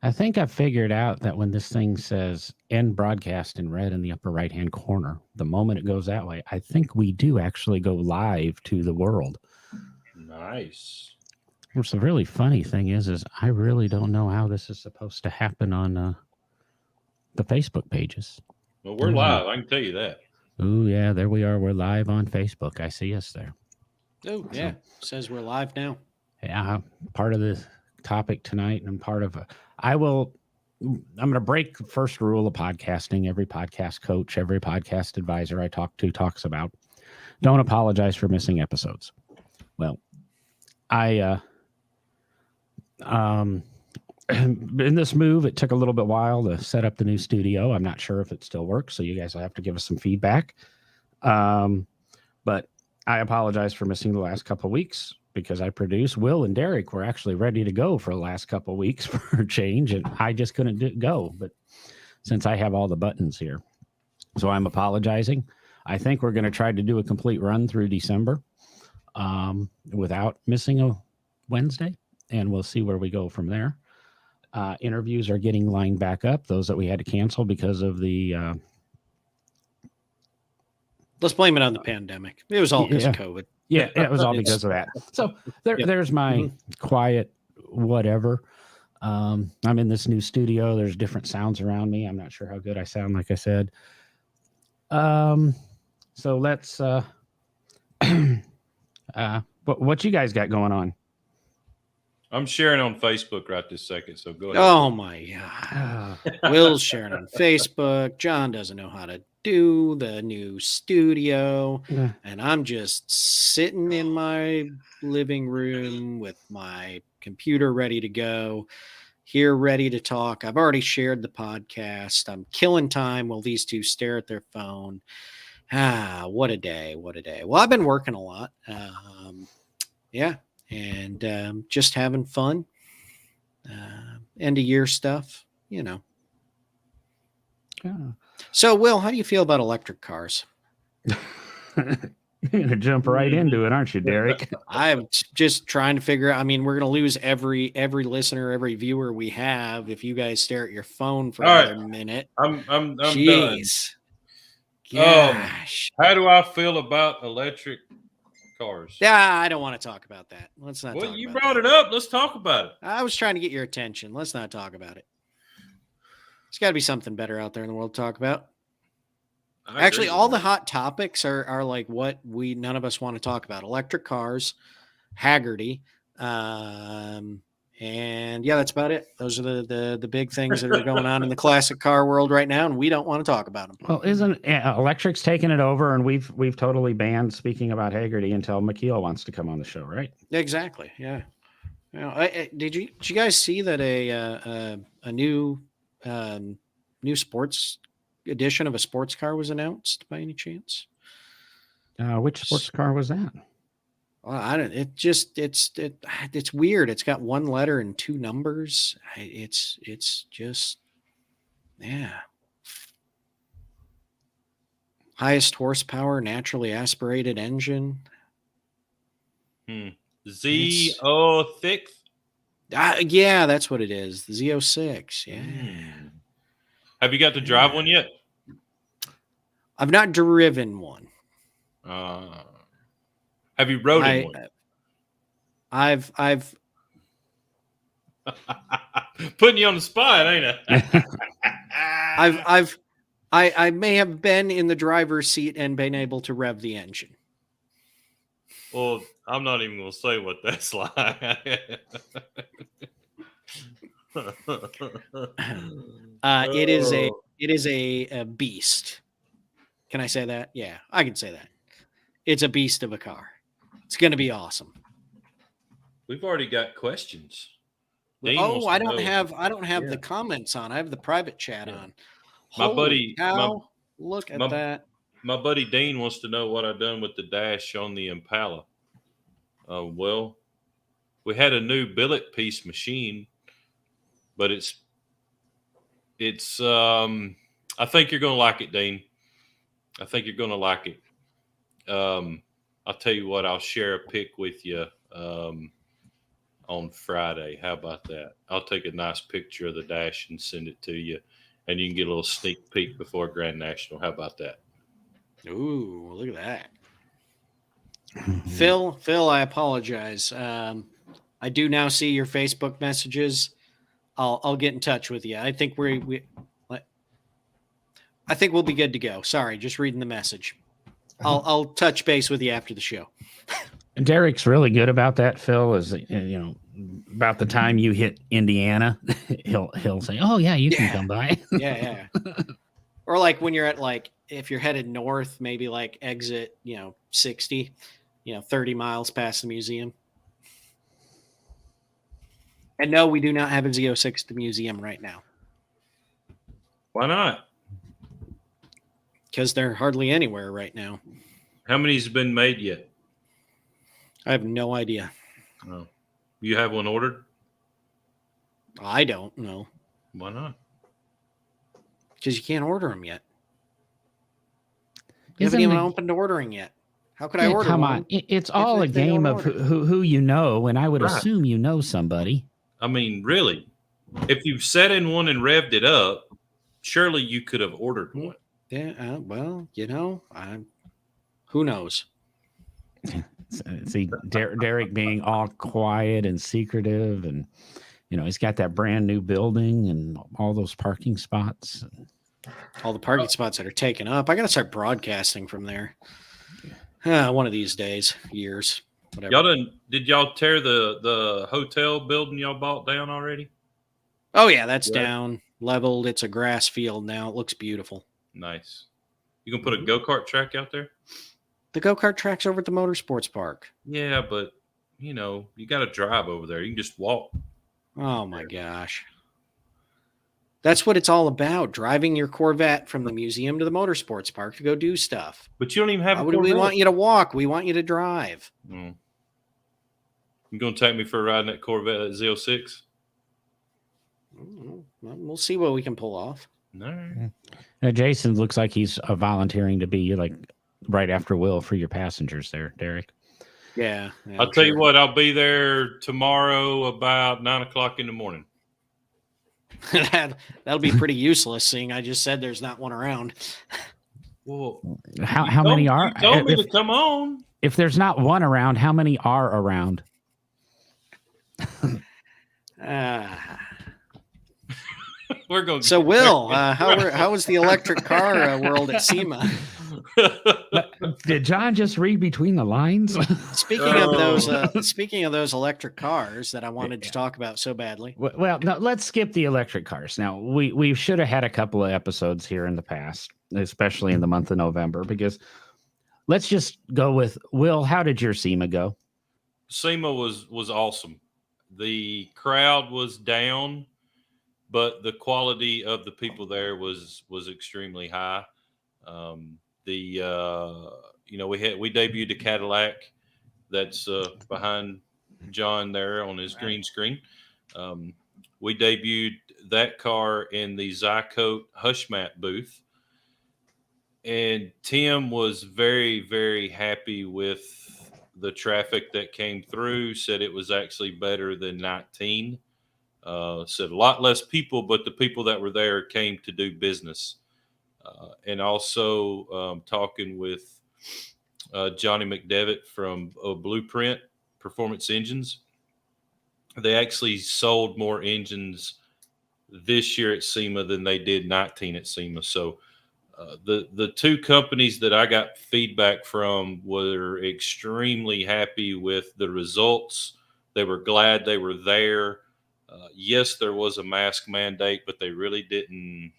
I think I figured out that when this thing says end broadcast in red in the upper right hand corner, the moment it goes that way, I think we do actually go live to the world. Nice. What's the really funny thing is I really don't know how this is supposed to happen on the Facebook pages. Well, we're live. I can tell you that. Oh, yeah, there we are. We're live on Facebook. I see us there. Oh, yeah. Says we're live now. Yeah, part of the topic tonight and part of I'm going to break the first rule of podcasting. Every podcast coach, every podcast advisor I talk to talks about don't apologize for missing episodes. Well, I in this move, it took a little bit while to set up the new studio. I'm not sure if it still works, so you guys will have to give us some feedback. But I apologize for missing the last couple of weeks because I produced. Will and Derek were actually ready to go for the last couple of weeks for a change, and I just couldn't go. But since I have all the buttons here, so I'm apologizing. I think we're going to try to do a complete run through December without missing a Wednesday, and we'll see where we go from there. Interviews are getting lined back up. Those that we had to cancel because of the let's blame it on the pandemic. It was all because of COVID. Yeah, it was all because of that. So there's my quiet whatever. I'm in this new studio. There's different sounds around me. I'm not sure how good I sound, like I said. So let's what you guys got going on? I'm sharing on Facebook right this second, so go ahead. Oh my God. Will's sharing on Facebook. John doesn't know how to do the new studio. Yeah. And I'm just sitting in my living room with my computer ready to go, here ready to talk. I've already shared the podcast. I'm killing time while these two stare at their phone. What a day. What a day. Well, I've been working a lot. Yeah. And just having fun. End of year stuff, you know. Yeah. So, Will, how do you feel about electric cars? You're going to jump right into it, aren't you, Derek? I'm just trying to figure out. I mean, we're going to lose every listener, every viewer we have if you guys stare at your phone for another minute. I'm Jeez. done. Gosh. How do I feel about electric cars? Yeah, I don't want to talk about that. Let's not. Well, talk you about brought that. it up. Let's talk about it. I was trying to get your attention. Let's not talk about it. There's got to be something better out there in the world to talk about. Actually, all the hot topics are like what none of us want to talk about: electric cars, Haggerty, and yeah, that's about it. Those are the big things that are going on in the classic car world right now, and we don't want to talk about them. Well, isn't electric's taking it over, and we've totally banned speaking about Haggerty until McKeel wants to come on the show, right? Exactly. Yeah. You know, did you guys see that a new sports edition of a sports car was announced by any chance? Which sports car was that? Well, I don't. It's weird. It's got one letter and two numbers. It's just, yeah. Highest horsepower, naturally aspirated engine. Z06. Yeah, that's what it is. The Z06. Yeah. Have you got to drive one yet? I've not driven one. Have you rode in one? I've putting you on the spot, ain't I? I may have been in the driver's seat and been able to rev the engine. Well, I'm not even going to say what that's like. It is a beast. Can I say that? Yeah, I can say that. It's a beast of a car. It's going to be awesome. We've already got questions. I don't have the comments on. I have the private chat on. Look at that. My buddy Dean wants to know what I've done with the dash on the Impala. Well, we had a new billet piece machine, but it's I think you're going to like it, Dean. I think you're going to like it. I'll tell you what, I'll share a pic with you on Friday. How about that? I'll take a nice picture of the dash and send it to you, and you can get a little sneak peek before Grand National. How about that? Ooh, look at that. Mm-hmm. Phil, I apologize. I do now see your Facebook messages. I'll get in touch with you. I think I think we'll be good to go. Sorry, just reading the message. I'll touch base with you after the show. And Derek's really good about that, Phil. Is about the time you hit Indiana, he'll say, "Oh yeah, you can come by." Yeah. Or like when you're at if you're headed north, maybe like exit 60, 30 miles past the museum. And no, we do not have a Z06 at the museum right now. Why not? Because they're hardly anywhere right now. How many's been made yet? I have no idea. Oh, you have one ordered? I don't know. Why not? Because you can't order them yet. You haven't even opened ordering yet. How could I order come one? on. It's all a game of who you know, and I would assume you know somebody. I mean, really, if you've set in one and revved it up, surely you could have ordered one. Yeah, well, who knows? See, Derek being all quiet and secretive, and he's got that brand new building and all those parking spots. All the parking spots that are taken up. I got to start broadcasting from there. One of these days, years, whatever. Did y'all tear the hotel building y'all bought down already? Oh yeah, that's down, leveled. It's a grass field now. It looks beautiful. Nice. You gonna put a go-kart track out there? The go-kart track's over at the Motorsports Park. Yeah, but you got to drive over there. You can just walk. Oh my gosh. That's what it's all about, driving your Corvette from the museum to the Motorsports Park to go do stuff. But you don't even have a Corvette. We want you to walk. We want you to drive. You going to take me for a ride in that Corvette at Z06? We'll see what we can pull off. No. Jason looks like he's volunteering to be right after Will for your passengers there, Derek. Yeah. I'll tell you what, I'll be there tomorrow about 9:00 in the morning. That'll be pretty useless, seeing I just said there's not one around. Well, how many are? You told me to come on. If there's not one around, how many are around? We're going. So, Will, how was the electric car world at SEMA? Did John just read between the lines? Speaking of those electric cars that I wanted to talk about so badly. Well, no, let's skip the electric cars. Now, we should have had a couple of episodes here in the past, especially in the month of November, because let's just go with Will. How did your SEMA go? SEMA was awesome. The crowd was down, but the quality of the people there was extremely high. We debuted a Cadillac that's behind John there on his green screen. We debuted that car in the Zycote Hushmat booth, and Tim was very, very happy with the traffic that came through. Said it was actually better than 19. Said a lot less people, but the people that were there came to do business. And also talking with Johnny McDevitt from Blueprint Performance Engines. They actually sold more engines this year at SEMA than they did 19 at SEMA. So the two companies that I got feedback from were extremely happy with the results. They were glad they were there. Yes, there was a mask mandate, but they really didn't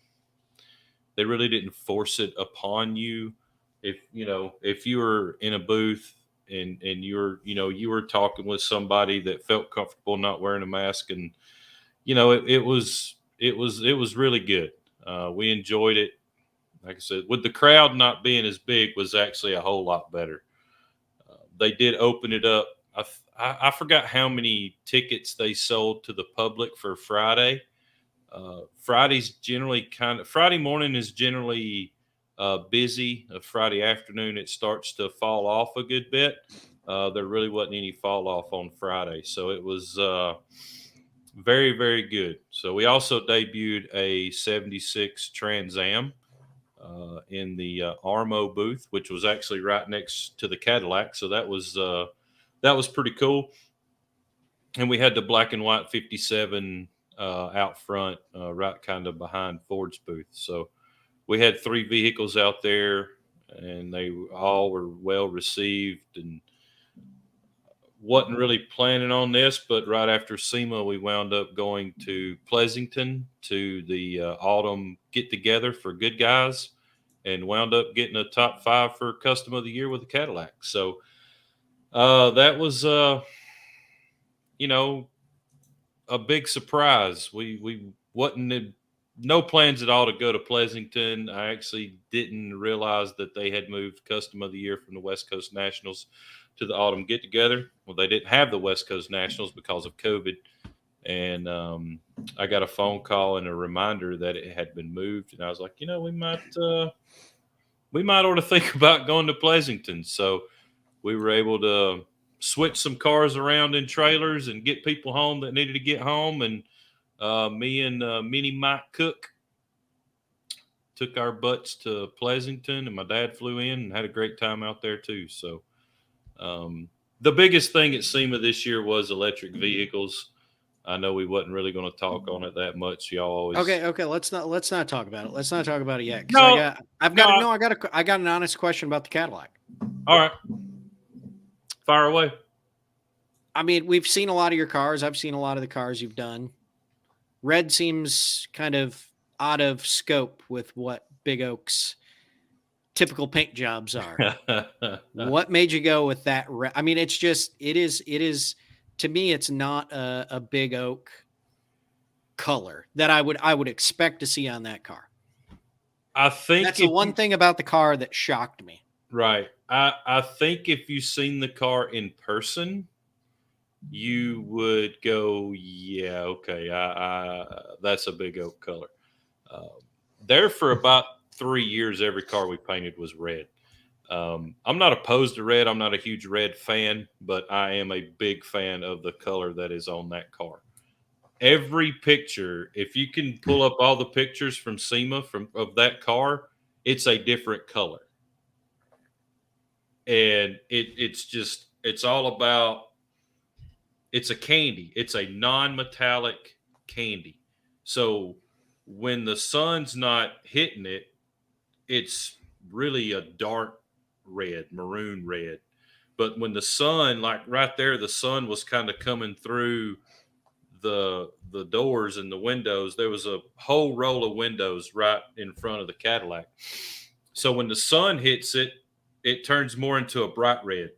force it upon you. If you were in a booth and you were talking with somebody that felt comfortable not wearing a mask, and it was really good. We enjoyed it. Like I said, with the crowd not being as big, was actually a whole lot better. They did open it up. I forgot how many tickets they sold to the public for Friday. Friday morning is generally busy. Friday afternoon, it starts to fall off a good bit. There really wasn't any fall off on Friday, so it was very, very good. So we also debuted a 76 Trans Am in the Armo booth, which was actually right next to the Cadillac. So that was pretty cool. And we had the black and white 57 out front, right kind of behind Ford's booth. So we had 3 vehicles out there, and they all were well received. And wasn't really planning on this, but right after SEMA, we wound up going to Pleasanton to the autumn get together for good guys, and wound up getting a top 5 for custom of the year with a Cadillac. So that was, you know, a big surprise. We wasn't no plans at all to go to Pleasanton. I actually didn't realize that they had moved custom of the year from the West Coast Nationals to the autumn get together. Well, they didn't have the West Coast Nationals because of COVID. And I got a phone call and a reminder that it had been moved. And I was like, we might ought to think about going to Pleasanton. So we were able to switch some cars around in trailers and get people home that needed to get home. And me and Mini Mike Cook took our butts to Pleasanton, and my dad flew in and had a great time out there too. So the biggest thing at SEMA this year was electric vehicles. I know we wasn't really going to talk on it that much. Y'all always Okay. Let's not talk about it. Let's not talk about it yet. No, I got an honest question about the Cadillac. All right, fire away. I mean, we've seen a lot of your cars. I've seen a lot of the cars you've done. Red seems kind of out of scope with what Big Oak's typical paint jobs are. What made you go with that? I mean, it is to me, it's not a Big Oak color that I would expect to see on that car. I think that's the one thing about the car that shocked me. Right. I think if you seen the car in person, you would go, yeah, okay, that's a Big Oak color. There for about 3 years, every car we painted was red. I'm not opposed to red. I'm not a huge red fan, but I am a big fan of the color that is on that car. Every picture, if you can pull up all the pictures from SEMA of that car, it's a different color. And it's all about, it's a candy. It's a non-metallic candy. So when the sun's not hitting it, it's really a dark red, maroon red. But when the sun, like right there, the sun was kind of coming through the doors and the windows. There was a whole row of windows right in front of the Cadillac. So when the sun hits it, it turns more into a bright red.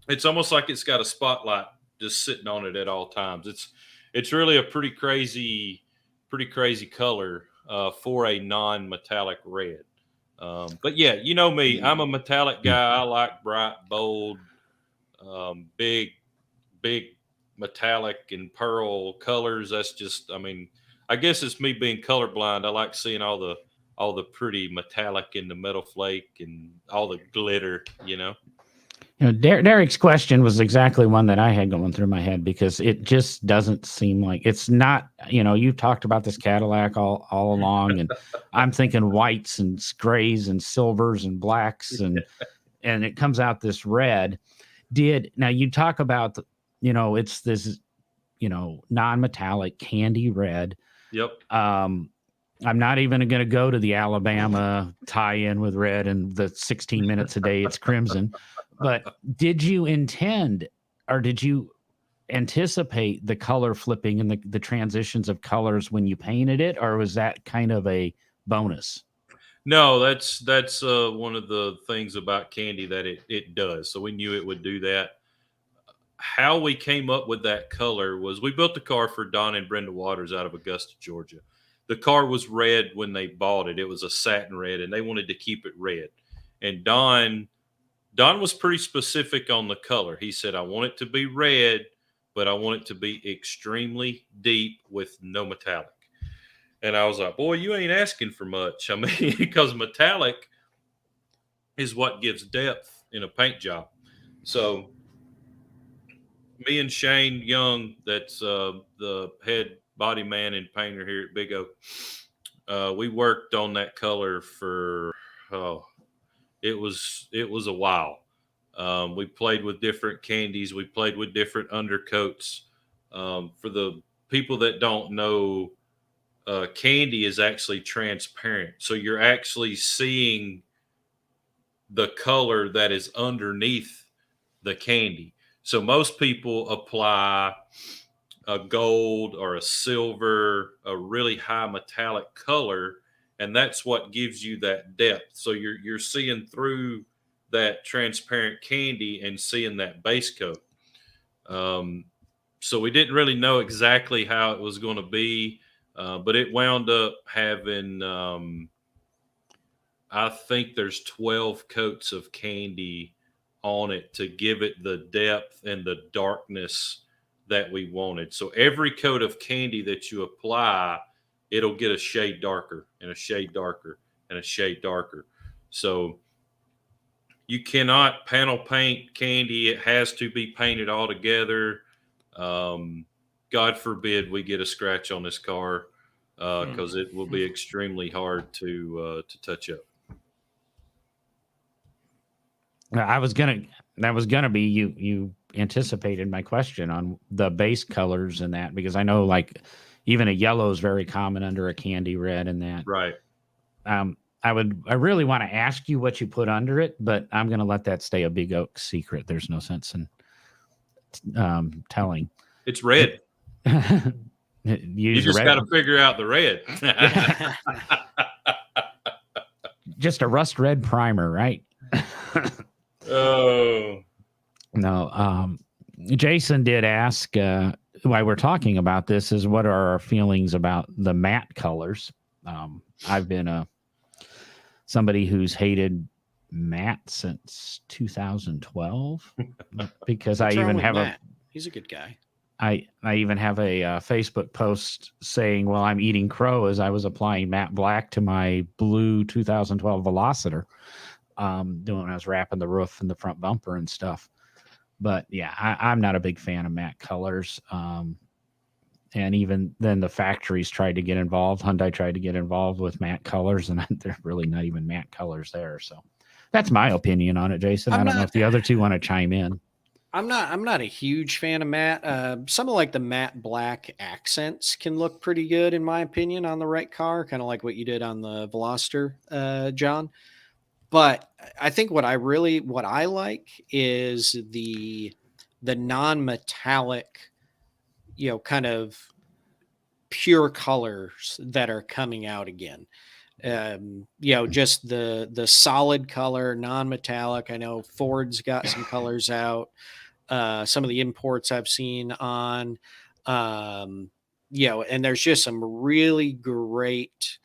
It's almost like it's got a spotlight just sitting on it at all times. It's really a pretty crazy color for a non-metallic red. But yeah, you know me, I'm a metallic guy. I like bright, bold, big metallic and pearl colors. That's just, I mean, I guess it's me being colorblind. I like seeing all the pretty metallic in the metal flake and all the glitter, Derek's question was exactly one that I had going through my head, because it just doesn't seem like, it's not, you've talked about this Cadillac all along, and I'm thinking whites and grays and silvers and blacks, and it comes out this red. Now you talk about, it's this, non-metallic candy red. Yep. I'm not even going to go to the Alabama tie-in with red and the 16 minutes a day it's crimson. But did you intend, or did you anticipate the color flipping and the transitions of colors when you painted it, or was that kind of a bonus? No, that's one of the things about candy that it does. So we knew it would do that. How we came up with that color was, we built the car for Don and Brenda Waters out of Augusta, Georgia. The car was red when they bought it. It was a satin red, and they wanted to keep it red. And Don was pretty specific on the color. He said, I want it to be red, but I want it to be extremely deep with no metallic. And I was like, boy, you ain't asking for much. I mean, because metallic is what gives depth in a paint job. So me and Shane Young, that's the head body man and painter here at Big Oak, we worked on that color for it was a while. We played with different candies. We played with different undercoats. For the people that don't know, candy is actually transparent, so you're actually seeing the color that is underneath the candy. So most people apply a gold or a silver, a really high metallic color, and that's what gives you that depth. So you're seeing through that transparent candy and seeing that base coat. So we didn't really know exactly how it was going to be, but it wound up having. I think there's 12 coats of candy on it to give it the depth and the darkness that we wanted. So every coat of candy that you apply, it'll get a shade darker and a shade darker and a shade darker. So you cannot panel paint candy. It has to be painted all together. God forbid we get a scratch on this car, because it will be extremely hard to touch up. That was gonna be you anticipated my question on the base colors and that, because I know like even a yellow is very common under a candy red and that. Right. I really want to ask you what you put under it, but I'm gonna let that stay a Big Oak secret. There's no sense in telling. It's red. You Use just red. got to figure out the red. Just a rust red primer, right? Oh. No. Jason did ask why we're talking about this is what are our feelings about the matte colors. I've been somebody who's hated matte since 2012 because What's I wrong even with have Matt? He's a good guy. I even have a Facebook post saying, well, I'm eating crow as I was applying matte black to my blue 2012 Velociter, doing when I was wrapping the roof and the front bumper and stuff. But yeah, I'm not a big fan of matte colors. And even then the factories tried to get involved. Hyundai tried to get involved with matte colors, and they're really not even matte colors there. So that's my opinion on it, Jason. I don't know if the other two want to chime in. I'm not a huge fan of matte. Some of like the matte black accents can look pretty good in my opinion on the right car, kind of like what you did on the Veloster, John. But I think what I like is the non-metallic, kind of pure colors that are coming out again. Just the solid color, non-metallic. I know Ford's got some colors out. Some of the imports I've seen on, and there's just some really great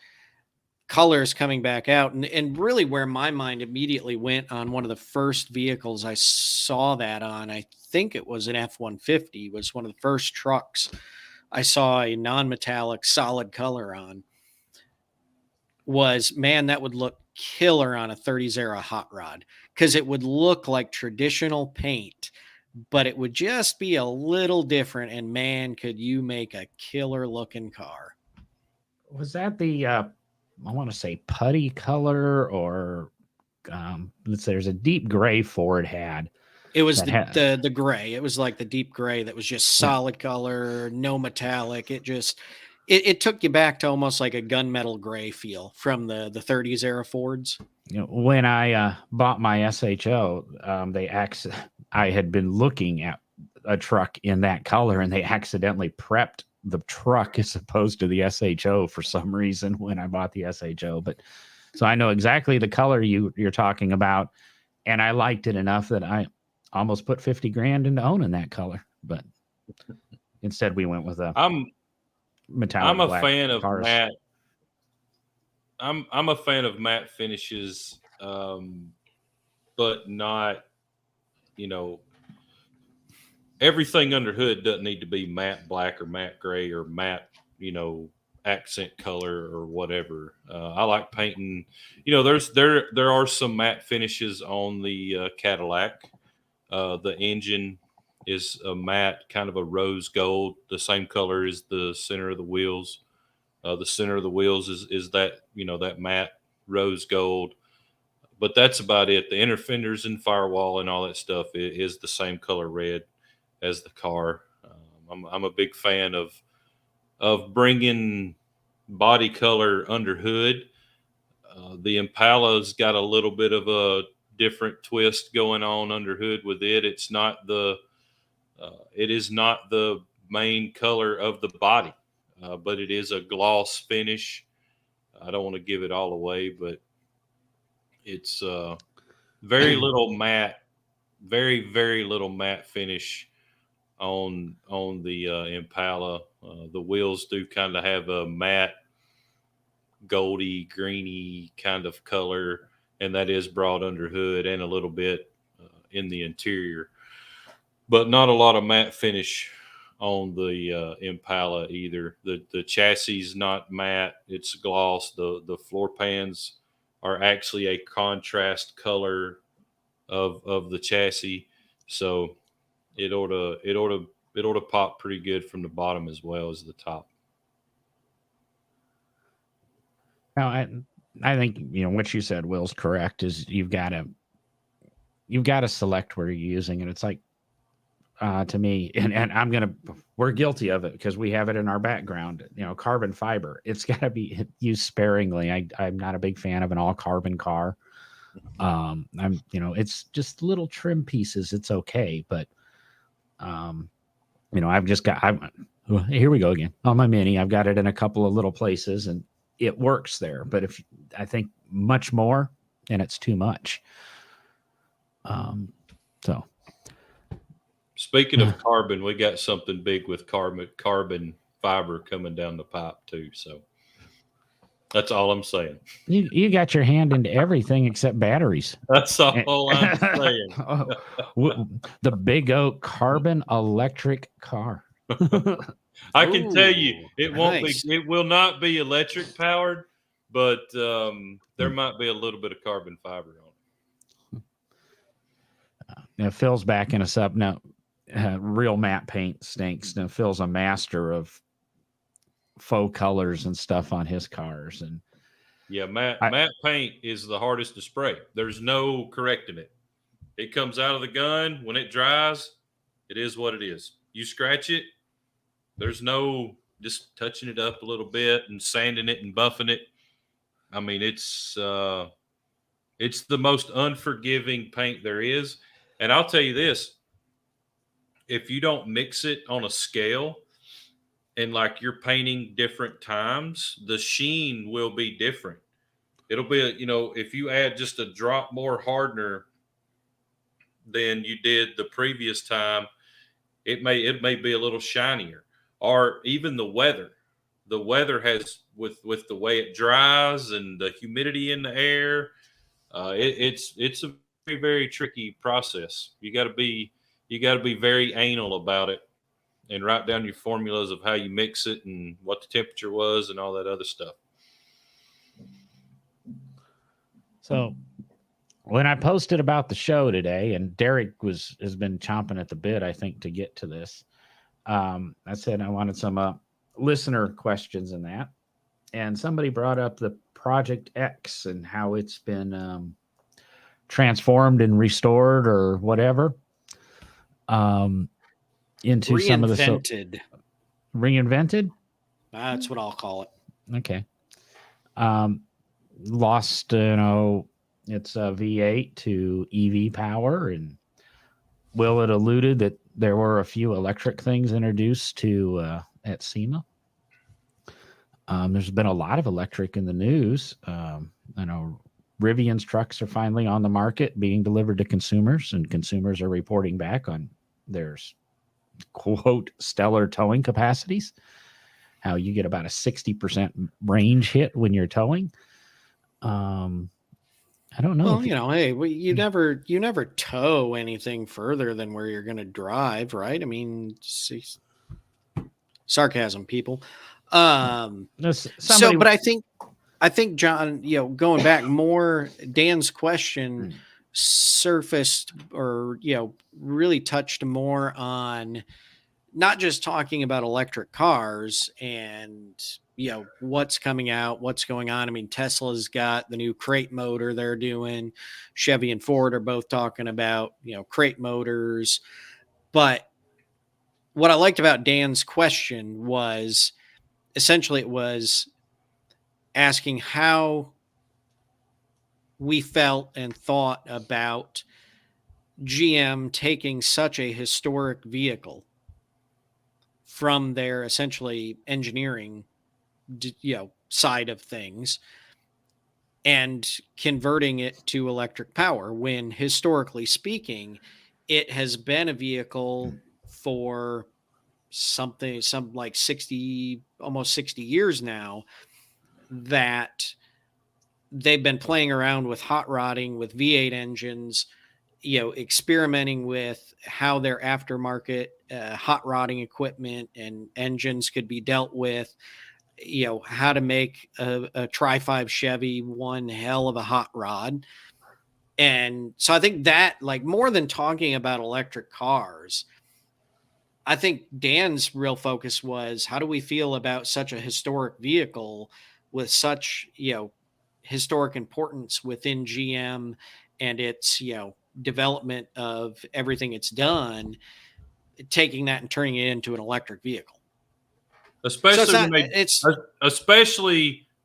colors coming back out. And really where my mind immediately went on one of the first vehicles I saw that on, I think it was an F-150, was one of the first trucks I saw a non-metallic solid color on. Was, man, that would look killer on a 30 hot rod, because it would look like traditional paint, but it would just be a little different. And man, could you make a killer looking car. Was that the I want to say putty color, or let's say there's a deep gray Ford had. It was the gray. It was like the deep gray that was just solid color, no metallic. It took you back to almost like a gunmetal gray feel from the 30s era Fords. When I bought my SHO, I had been looking at a truck in that color, and they accidentally prepped the truck as opposed to the SHO for some reason when I bought the SHO. But so I know exactly the color you're talking about, and I liked it enough that I almost put 50 grand into owning that color. But instead, we went with metallic. I'm a fan of matte. I'm a fan of matte finishes, but not, everything under hood doesn't need to be matte black or matte gray or matte, accent color or whatever. I like painting. There are some matte finishes on the Cadillac. The engine is a matte, kind of a rose gold, the same color as the center of the wheels. The center of the wheels is that, that matte rose gold, but that's about it. The inner fenders and firewall and all that stuff is the same color red as the car. I'm a big fan of bringing body color under hood. The Impala's got a little bit of a different twist going on under hood with it. It is not the main color of the body, but it is a gloss finish. I don't want to give it all away, but it's very little matte, very little matte finish on the Impala. The wheels do kind of have a matte, goldy, greeny kind of color, and that is brought under hood and a little bit in the interior, but not a lot of matte finish on the Impala either. The chassis is not matte; it's gloss. The floor pans are actually a contrast color of the chassis, so it ought to pop pretty good from the bottom as well as the top. Now, I think what you said, Will's correct. Is you've got to select where you're using it. It's like to me, and we're guilty of it because we have it in our background. Carbon fiber. It's got to be used sparingly. I'm not a big fan of an all carbon car. It's just little trim pieces. It's okay, but here we go again on my Mini. I've got it in a couple of little places and it works there, but I think much more and it's too much. So speaking of carbon, we got something big with carbon fiber coming down the pipe too. So that's all I'm saying. You got your hand into everything except batteries. That's all I'm saying. The Big Oak carbon electric car. I can tell you, it won't nice. be. It will not be electric powered, but there might be a little bit of carbon fiber on it. Now Phil's backing us up now. Real matte paint stinks. Now Phil's a master of faux colors and stuff on his cars, and yeah, matte paint is the hardest to spray. There's no correcting it. It comes out of the gun when it dries. It is what it is. You scratch it. There's no just touching it up a little bit and sanding it and buffing it. I mean, it's the most unforgiving paint there is. And I'll tell you this, if you don't mix it on a scale and like you're painting different times, the sheen will be different. It'll be, if you add just a drop more hardener than you did the previous time, it may be a little shinier. Or even the weather has with the way it dries and the humidity in the air. It's a very, very tricky process. You got to be very anal about it and write down your formulas of how you mix it and what the temperature was and all that other stuff. So when I posted about the show today, and Derek has been chomping at the bit, I think, to get to this. I said I wanted some listener questions in that, and somebody brought up the Project X and how it's been transformed and restored or whatever into reinvented. some of the reinvented. That's what I'll call it. Okay. Lost, it's a V8 to EV power, and Will had alluded that there were a few electric things introduced to at SEMA. There's been a lot of electric in the news. I know Rivian's trucks are finally on the market, being delivered to consumers, and consumers are reporting back on their quote stellar towing capacities. How you get about a 60% range hit when you're towing. I don't know. Well, hey, you never tow anything further than where you're going to drive, right? I mean, sarcasm, people. But I think John, going back more, Dan's question surfaced or, really touched more on not just talking about electric cars and, what's coming out, what's going on. I mean, Tesla's got the new crate motor they're doing. Chevy and Ford are both talking about, crate motors. But what I liked about Dan's question was essentially it was asking how we felt and thought about GM taking such a historic vehicle from their essentially engineering, side of things and converting it to electric power when historically speaking, it has been a vehicle for some like 60, almost 60 years now that they've been playing around with hot rodding with V8 engines, experimenting with how their aftermarket hot rodding equipment and engines could be dealt with, how to make a Tri-5 Chevy one hell of a hot rod. And so I think that, like, more than talking about electric cars, I think Dan's real focus was how do we feel about such a historic vehicle with such, historic importance within GM and its, development of everything it's done, taking that and turning it into an electric vehicle. Especially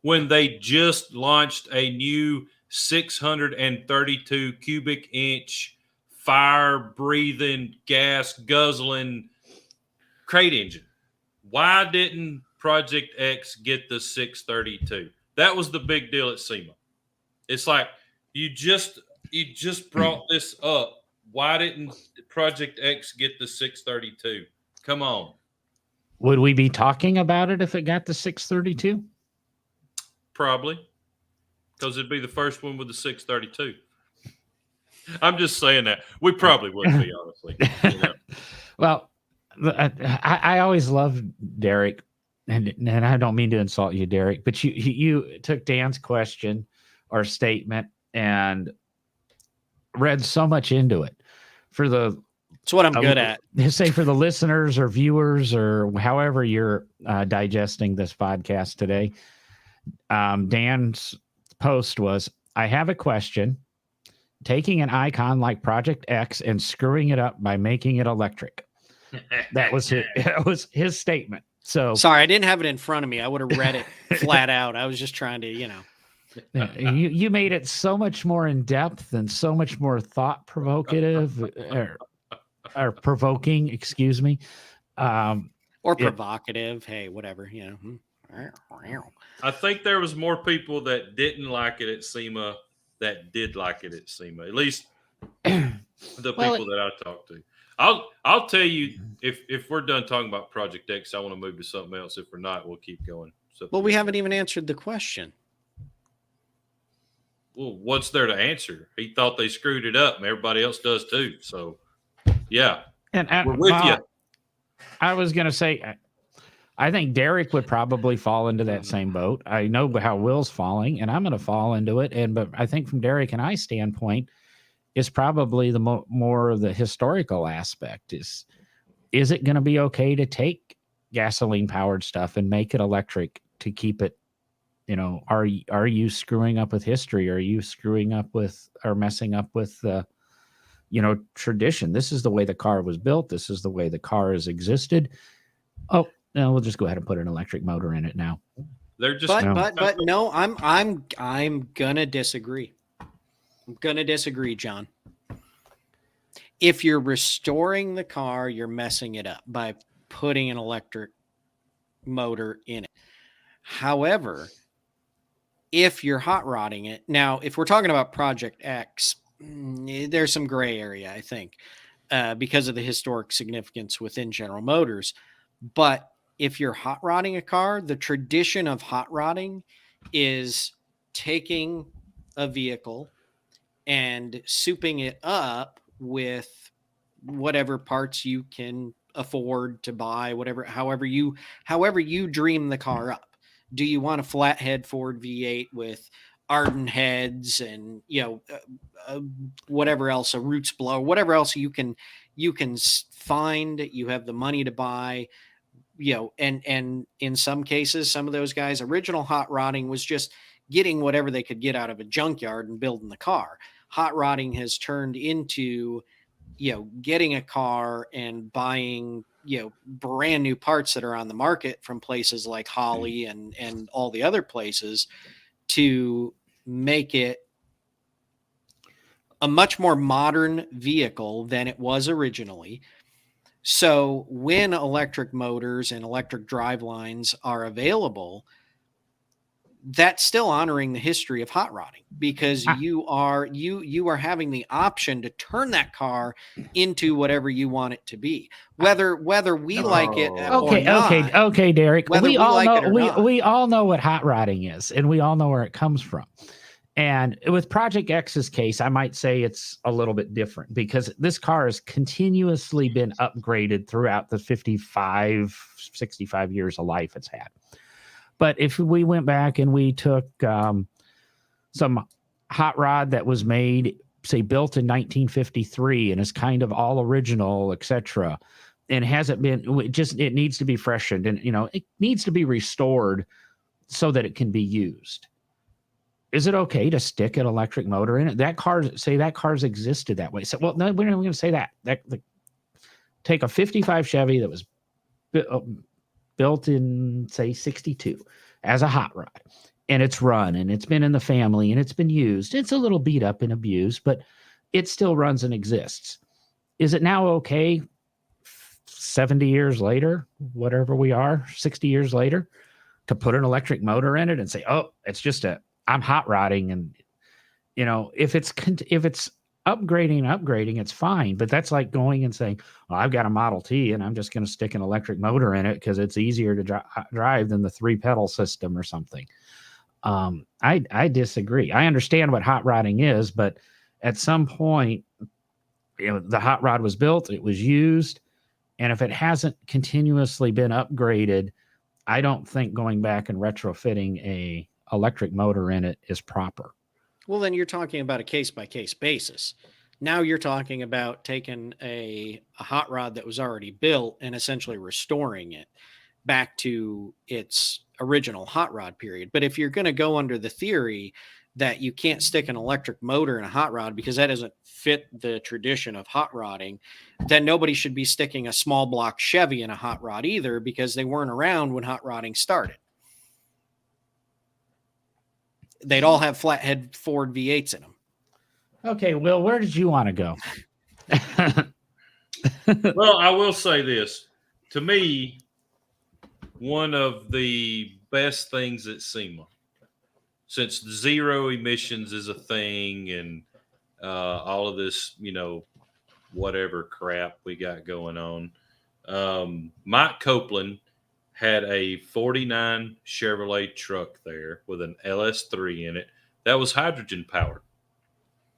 when they just launched a new 632 cubic inch fire breathing, gas guzzling crate engine. Why didn't Project X get the 632? That was the big deal at SEMA. It's like you just brought this up. Why didn't Project X get the 632? Come on. Would we be talking about it if it got the 632? Probably, because it'd be the first one with the 632. I'm just saying that. We probably would be, honestly. Well, I always loved Derek, and I don't mean to insult you, Derek, but you took Dan's question or statement and read so much into it. It's what I'm good at. Say for the listeners or viewers or however you're digesting this podcast today, Dan's post was, I have a question. Taking an icon like Project X and screwing it up by making it electric. That was his statement. So sorry, I didn't have it in front of me. I would have read it flat out. I was just trying to, You made it so much more in depth and so much more thought provocative or provoking, excuse me. Or provocative. Hey, whatever, I think there was more people that didn't like it at SEMA that did like it at SEMA. At least the people that I talked to. I'll tell you, if we're done talking about Project X, I want to move to something else. If we're not, we'll keep going. Well, we haven't even answered the question. Well, what's there to answer? He thought they screwed it up, and everybody else does too. So, yeah, and we're with you. I was going to say, I think Derek would probably fall into that same boat. I know how Will's falling, and I'm going to fall into it. But I think from Derek and I's standpoint, is probably the more of the historical aspect. Is it going to be okay to take gasoline powered stuff and make it electric to keep it? Are you screwing up with history? Are you screwing up with or messing up with tradition? This is the way the car was built. This is the way the car has existed. Oh, no, we'll just go ahead and put an electric motor in it now. They're just, but no, I'm gonna disagree. I'm gonna disagree, John. If you're restoring the car, you're messing it up by putting an electric motor in it. However, if you're hot rodding it, now, if we're talking about Project X, there's some gray area, I think, because of the historic significance within General Motors. But if you're hot rodding a car, the tradition of hot rodding is taking a vehicle and souping it up with whatever parts you can afford to buy, however you dream the car up. Do you want a flathead Ford V8 with Arden heads and whatever else, a roots blower, whatever else you can find. You have the money to buy, and in some cases, some of those guys, original hot rodding was just getting whatever they could get out of a junkyard and building the car. Hot rodding has turned into getting a car and buying brand new parts that are on the market from places like Holly and all the other places to make it a much more modern vehicle than it was originally. So when electric motors and electric drive lines are available, that's still honoring the history of hot rodding, because you are having the option to turn that car into whatever you want it to be, whether we like it or not. Okay, Derek. Whether we all like know it or not. we all know what hot rodding is, and we all know where it comes from. And with Project X's case, I might say it's a little bit different, because this car has continuously been upgraded throughout the 55, 65 years of life it's had. But if we went back and we took some hot rod that was made, say, built in 1953 and is kind of all original, etc., and hasn't been, it needs to be freshened, and it needs to be restored so that it can be used. Is it okay to stick an electric motor in it? That car's existed that way. So, well, no, we're not going to say that. Take a 55 Chevy that was built in, say, 62 as a hot rod, and it's run, and it's been in the family, and it's been used. It's a little beat up and abused, but it still runs and exists. Is it now okay 70 years later, whatever we are, 60 years later, to put an electric motor in it and say, oh, it's just I'm hot rodding? And, if it's upgrading, it's fine. But that's like going and saying, well, I've got a Model T and I'm just going to stick an electric motor in it because it's easier to drive than the 3-pedal system or something. I disagree. I understand what hot rodding is, but at some point, the hot rod was built, it was used, and if it hasn't continuously been upgraded, I don't think going back and retrofitting a electric motor in it is proper. Well, then you're talking about a case-by-case basis. Now you're talking about taking a hot rod that was already built and essentially restoring it back to its original hot rod period. But if you're going to go under the theory that you can't stick an electric motor in a hot rod because that doesn't fit the tradition of hot rodding, then nobody should be sticking a small block Chevy in a hot rod either, because they weren't around when hot rodding started. They'd all have flathead Ford V8s in them. Okay, Will, where did you want to go? Well, I will say this. To me, one of the best things at SEMA, since zero emissions is a thing and all of this, whatever crap we got going on, Mike Copeland had a 49 Chevrolet truck there with an LS3 in it that was hydrogen powered.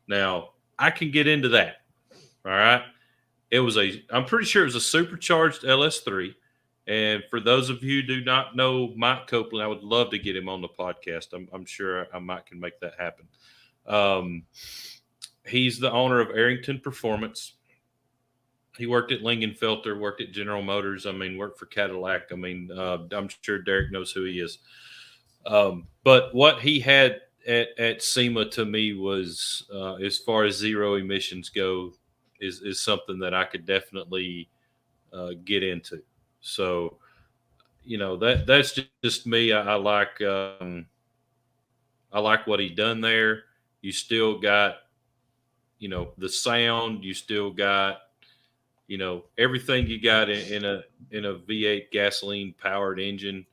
Now, I can get into that. All right. I'm pretty sure it was a supercharged LS3. And for those of you who do not know Mike Copeland, I would love to get him on the podcast. I'm sure I might can make that happen. He's the owner of Arrington Performance. He worked at Lingenfelter, worked at General Motors. Worked for Cadillac. I'm sure Derek knows who he is. But what he had at SEMA to me was, as far as zero emissions go, is something that I could definitely get into. So, that's just me. I like what he done there. You still got, the sound. You still got, everything you got in a V8 gasoline powered engine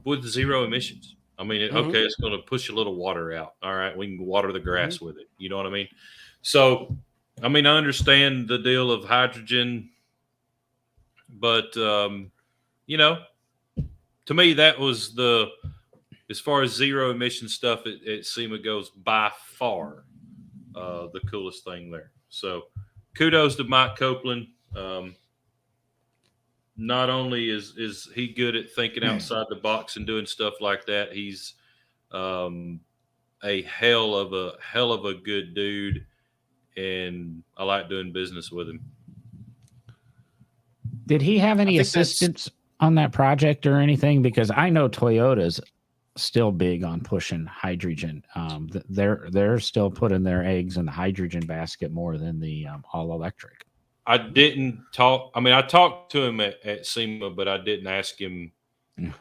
with zero emissions. Okay, it's going to push a little water out. All right, we can water the grass with it. You know what I mean? So, I understand the deal of hydrogen, but to me, that was as far as zero emission stuff at SEMA goes, by far the coolest thing there. So, kudos to Mike Copeland. Not only is he good at thinking outside the box and doing stuff like that, he's a hell of a good dude, and I like doing business with him. Did he have any assistance on that project or anything? Because I know Toyota's still big on pushing hydrogen. They're still putting their eggs in the hydrogen basket more than the all electric. I didn't talk. I mean, I talked to him at SEMA, but I didn't ask him. Who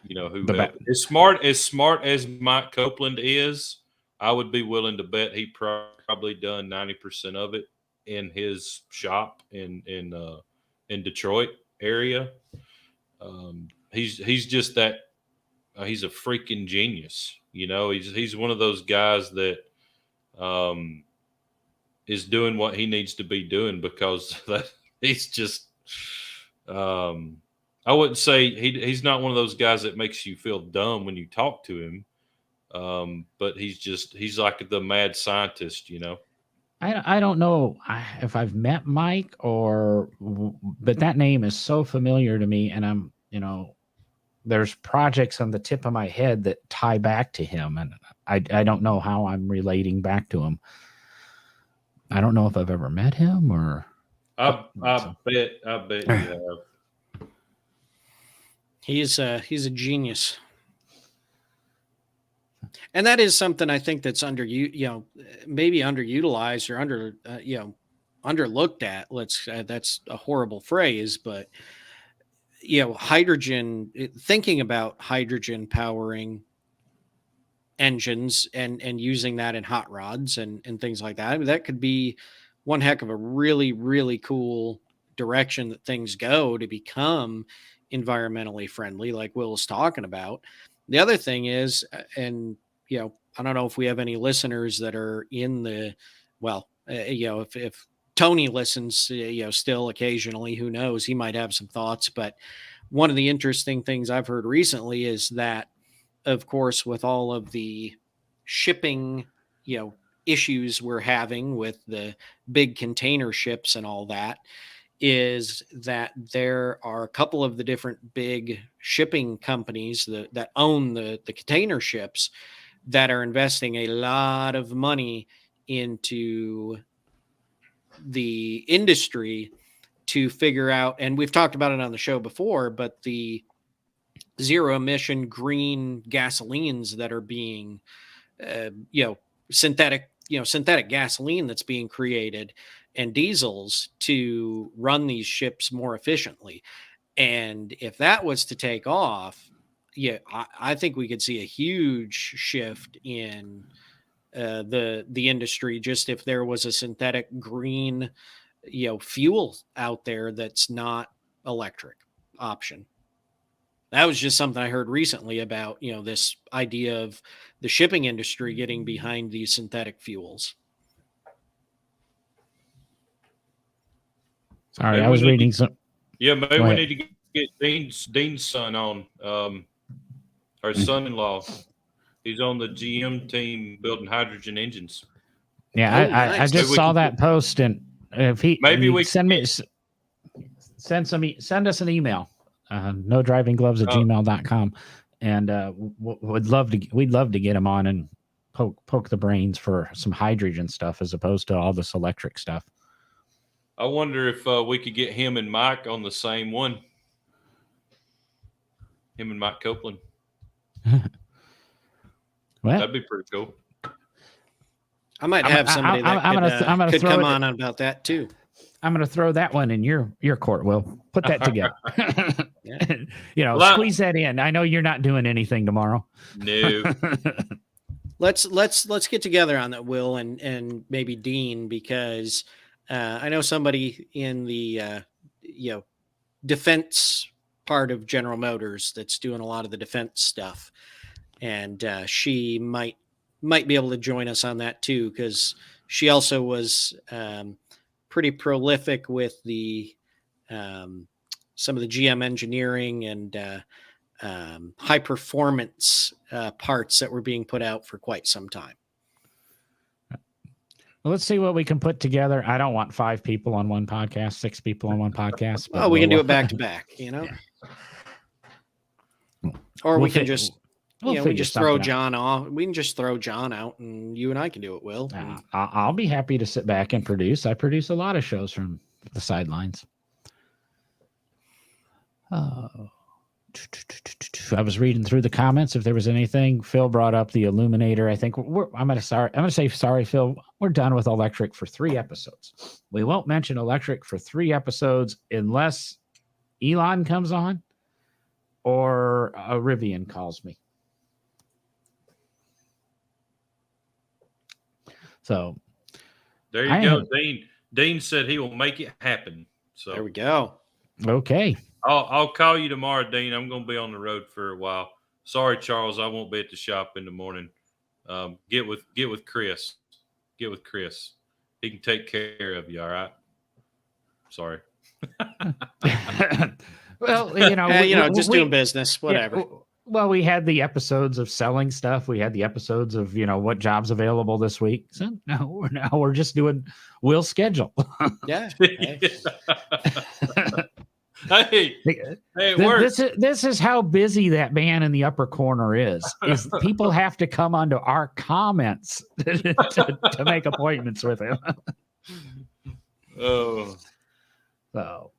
helped. As smart as Mike Copeland is, I would be willing to bet he probably done 90% of it in his shop in Detroit area. He's just that. He's a freaking genius. He's one of those guys that is doing what he needs to be doing, because he's just. I wouldn't say he's not one of those guys that makes you feel dumb when you talk to him, but he's like the mad scientist. I don't know if I've met Mike but that name is so familiar to me, and I'm there's projects on the tip of my head that tie back to him, and I don't know how I'm relating back to him. I don't know if I've ever met him or. I bet you have. He's a genius, and that is something I think that's maybe underutilized or underlooked at. That's a horrible phrase, but hydrogen. Thinking about hydrogen powering engines and using that in hot rods and things like that. I mean, that could be one heck of a really, really cool direction that things go to become environmentally friendly, like Will is talking about. The other thing is, and I don't know if we have any listeners that are in the, if Tony listens, still occasionally, who knows, he might have some thoughts. But one of the interesting things I've heard recently is that, of course, with all of the shipping, issues we're having with the big container ships and all that, is that there are a couple of the different big shipping companies that own the container ships that are investing a lot of money into the industry to figure out, and we've talked about it on the show before, but the zero emission green gasolines that are being, synthetic gasoline that's being created, and diesels to run these ships more efficiently. And if that was to take off, I think we could see a huge shift in the industry, just if there was a synthetic green, fuel out there that's not electric option. That was just something I heard recently about, this idea of the shipping industry getting behind these synthetic fuels. Sorry, I was reading some. Yeah, maybe we need to get Dean's son on, our son-in-law. He's on the GM team building hydrogen engines. Yeah, nice. I just saw that post, and if we send us an email, nodrivinggloves@gmail.com, and we'd love to get him on and poke the brains for some hydrogen stuff as opposed to all this electric stuff. I wonder if we could get him and Mike on the same one. Him and Mike Copeland. Well, that'd be pretty cool. I might have somebody that could come on about that too. I'm going to throw that one in your court, Will. Put that together. Squeeze that in. I know you're not doing anything tomorrow. No. Let's get together on that, Will, and maybe Dean, because I know somebody in the defense part of General Motors that's doing a lot of the defense stuff, and she might be able to join us on that too, because she also was pretty prolific with the some of the GM engineering and high performance parts that were being put out for quite some time. Well, let's see what we can put together. I don't want 5 people on one podcast, 6 people on one podcast. Well, we can do it back to back, Yeah. Or we can just We'll we figure just throw something out. John off. We can just throw John out, and you and I can do it. Will. I'll be happy to sit back and produce. I produce a lot of shows from the sidelines. I was reading through the comments if there was anything. Phil brought up the Illuminator. I think I'm going to say sorry, Phil. We're done with electric for 3 episodes. We won't mention electric for 3 episodes unless Elon comes on or Rivian calls me. So there you go. Dean said he will make it happen. So there we go. Okay. I'll call you tomorrow, Dean. I'm going to be on the road for a while. Sorry, Charles, I won't be at the shop in the morning. Get with Chris. Get with Chris. He can take care of you. All right. Sorry. Well, just doing business, whatever. Yeah, well, we had the episodes of selling stuff. We had the episodes of, what jobs available this week. So now we're just doing Will's schedule. Yeah. Hey, it works. This is how busy that man in the upper corner is people have to come onto our comments to make appointments with him. Oh. So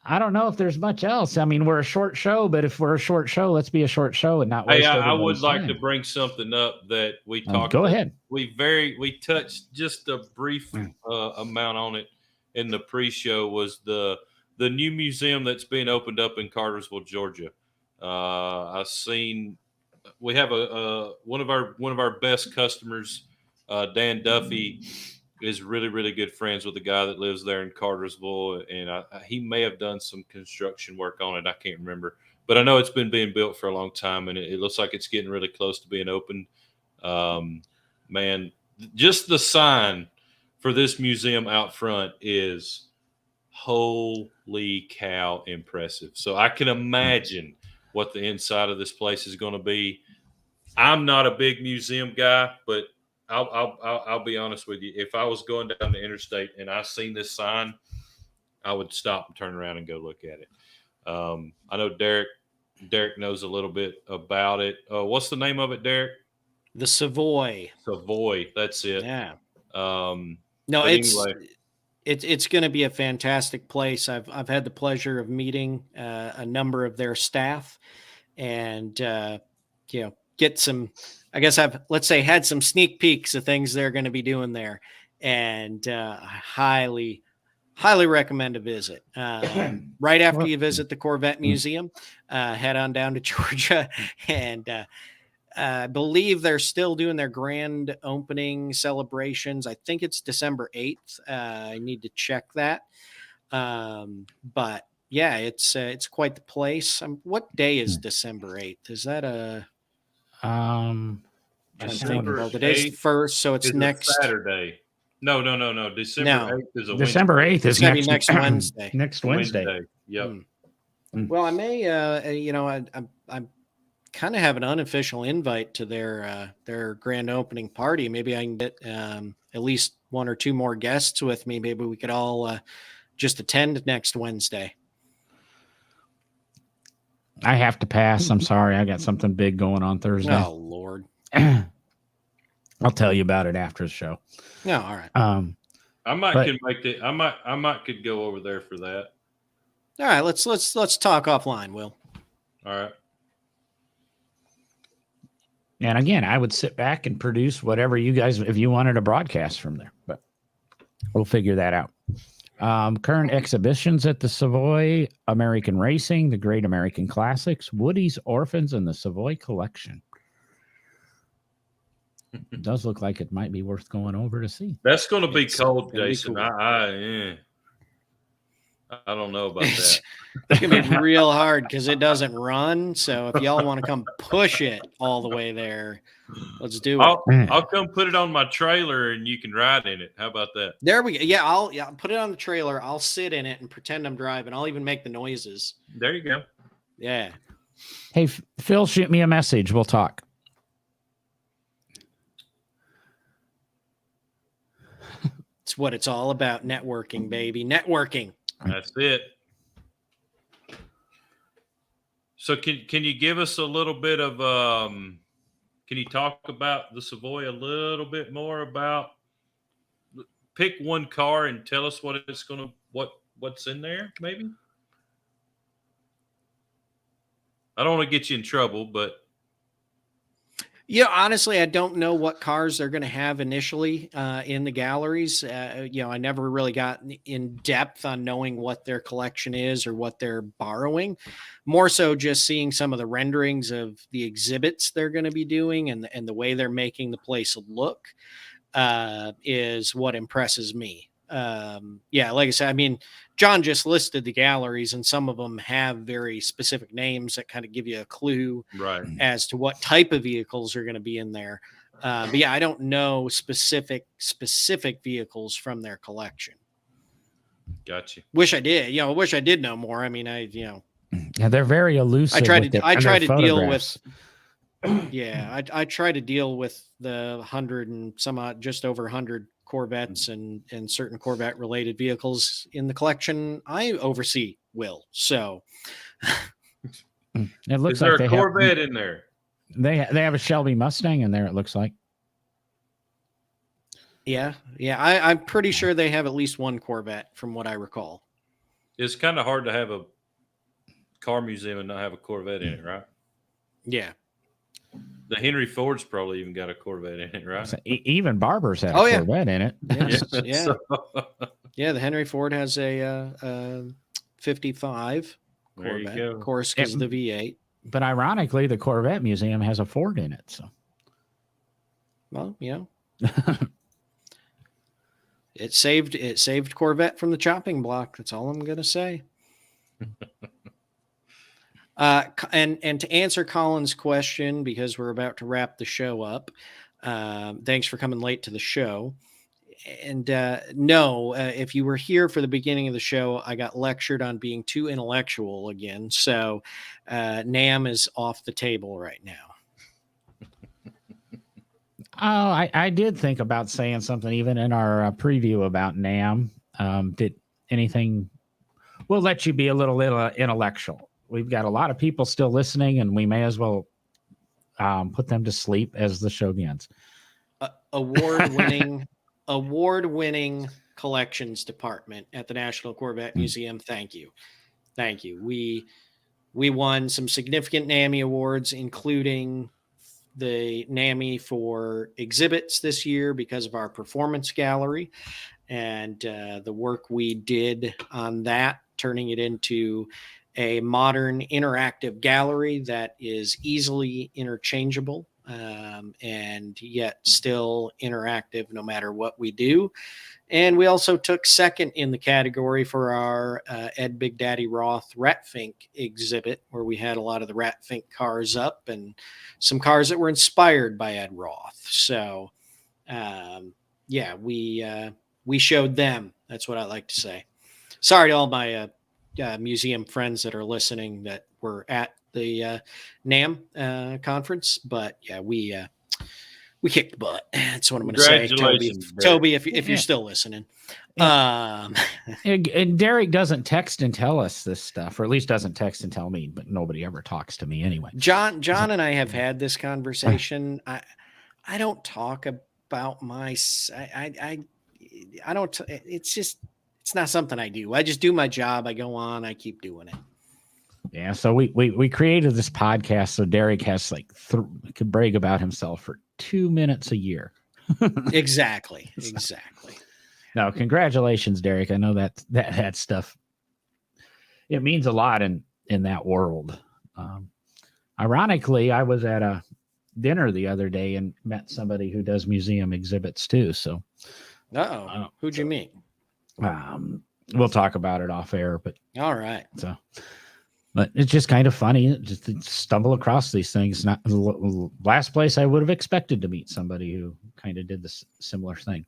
I don't know if there's much else. I mean, we're a short show, but if we're a short show, let's be a short show and not waste I would everybody's like time. to bring something up that we talked Go about. ahead. We touched just a brief amount on it in the pre-show was the new museum that's being opened up in Cartersville, Georgia. I've seen we have one of our best customers, Dan Duffy, is really, really good friends with the guy that lives there in Cartersville, and he may have done some construction work on it. I can't remember, but I know it's been being built for a long time, and it looks like it's getting really close to being opened. Man, just the sign for this museum out front is holy cow impressive. So I can imagine what the inside of this place is going to be. I'm not a big museum guy, but I'll be honest with you. If I was going down the interstate and I seen this sign, I would stop and turn around and go look at it. I know Derek knows a little bit about it. What's the name of it, Derek? The Savoy. Savoy. That's it. Yeah. No, it's going to be a fantastic place. I've had the pleasure of meeting a number of their staff, and get some. I guess I've had some sneak peeks of things they're going to be doing there, and I highly recommend a visit. Right after you visit the Corvette Museum, head on down to Georgia, and I believe they're still doing their grand opening celebrations. I think it's December 8th. I need to check that. But yeah, it's quite the place. What day is December 8th? Is that a December 8th? The day's first, so it's next Saturday. No. December 8th is a December 8th is next Wednesday. Next Wednesday. Yep. Well, I may, I'm kind of have an unofficial invite to their grand opening party. Maybe I can get at least 1 or 2 more guests with me. Maybe we could all just attend next Wednesday. I have to pass. I'm sorry. I got something big going on Thursday. Oh, Lord. I'll tell you about it after the show. No, all right. I might could go over there for that. All right, let's talk offline, Will. All right. And again, I would sit back and produce whatever you guys, if you wanted a broadcast from there, but we'll figure that out. Current exhibitions at the Savoy: American Racing, the Great American Classics, Woody's Orphans, and the Savoy Collection. It does look like it might be worth going over to see. That's going to be cold, Jason. Cool. I don't know about that. It's going to be real hard because it doesn't run. So if y'all want to come push it all the way there, let's do it. I'll come put it on my trailer and you can ride in it. How about that? There we go. Yeah, I'll put it on the trailer. I'll sit in it and pretend I'm driving. I'll even make the noises. There you go. Yeah. Hey, Phil, shoot me a message. We'll talk. It's what it's all about. Networking, baby. Networking. That's it. So can you give us a little bit of can you talk about the Savoy a little bit more about pick one car and tell us what it's gonna what's in there, maybe? I don't want to get you in trouble, but Yeah, honestly, I don't know what cars they're going to have initially in the galleries. I never really got in depth on knowing what their collection is or what they're borrowing. More so, just seeing some of the renderings of the exhibits they're going to be doing and the way they're making the place look is what impresses me. Yeah, like I said, I mean, John just listed the galleries, and some of them have very specific names that kind of give you a clue right. as to what type of vehicles are going to be in there. But yeah, I don't know specific vehicles from their collection. Gotcha. Wish I did. Wish I did know more. I mean, Yeah, they're very elusive. I try to deal with. Yeah, I try to deal with the 100 and some odd, just over 100 Corvettes and certain Corvette related vehicles in the collection I oversee. Will so. It looks Is there like a Corvette in there? They have a Shelby Mustang in there. It looks like. Yeah. I'm pretty sure they have at least one Corvette, from what I recall. It's kind of hard to have a car museum and not have a Corvette in it, right? Yeah. The Henry Ford's probably even got a Corvette in it, right? So even Barber's had a Corvette in it. Yes. Yeah. So, Yeah. The Henry Ford has a 55 there you Corvette, go. of course, because of the V8. But ironically, the Corvette Museum has a Ford in it. So, well, it saved Corvette from the chopping block. That's all I'm gonna say. And to answer Colin's question, because we're about to wrap the show up, thanks for coming late to the show. And no, if you were here for the beginning of the show, I got lectured on being too intellectual again. So NAM is off the table right now. Oh, I did think about saying something even in our preview about NAM. Did anything? We'll let you be a little intellectual. We've got a lot of people still listening, and we may as well put them to sleep as the show begins. Award-winning collections department at the National Corvette Museum. Thank you. We won some significant NAMI awards, including the NAMI for exhibits this year because of our performance gallery and the work we did on that, turning it into a modern interactive gallery that is easily interchangeable and yet still interactive no matter what we do. And we also took second in the category for our Ed Big Daddy Roth Ratfink exhibit, where we had a lot of the Ratfink cars up and some cars that were inspired by Ed Roth. So, we showed them. That's what I like to say. Sorry to all my museum friends that are listening that were at the NAM conference, but yeah, we kicked butt. That's what I'm going to say, Toby, if you're still listening. And Derek doesn't text and tell us this stuff, or at least doesn't text and tell me, but nobody ever talks to me anyway. John and I have had this conversation. I don't talk about I don't. It's not something I do. I just do my job. I go on. I keep doing it. Yeah. So we created this podcast so Derek has could brag about himself for 2 minutes a year. Exactly. No, congratulations, Derek. I know that stuff. It means a lot in that world. Ironically, I was at a dinner the other day and met somebody who does museum exhibits too. So, who'd you meet? We'll talk about it off air, but all right. So, but it's just kind of funny just to stumble across these things. Not the last place I would have expected to meet somebody who kind of did this similar thing.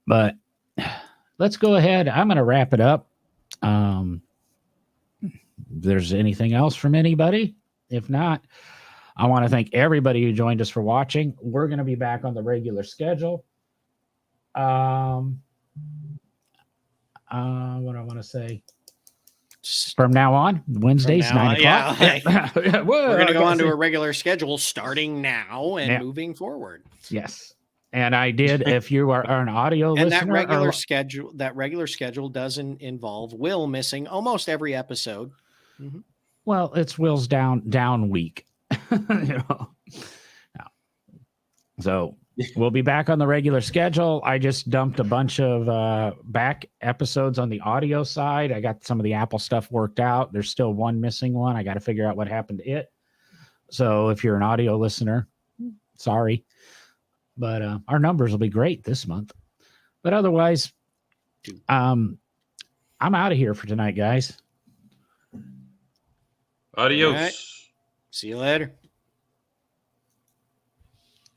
But let's go ahead. I'm going to wrap it up. There's anything else from anybody? If not, I want to thank everybody who joined us for watching. We're going to be back on the regular schedule. What I want to say. From now on, Wednesdays, From now 9 o'clock. yeah, Whoa, we're going I to go gotta on to see. a regular schedule starting now and Yeah. moving forward. Yes. And I did, if you are an audio And listener. that regular schedule doesn't involve Will missing almost every episode. Mm-hmm. Well, it's Will's down week. You know? So we'll be back on the regular schedule. I just dumped a bunch of back episodes on the audio side. I got some of the Apple stuff worked out. There's still one missing one. I got to figure out what happened to it. So if you're an audio listener, sorry. But our numbers will be great this month. But otherwise, I'm out of here for tonight, guys. Adios. All right. See you later.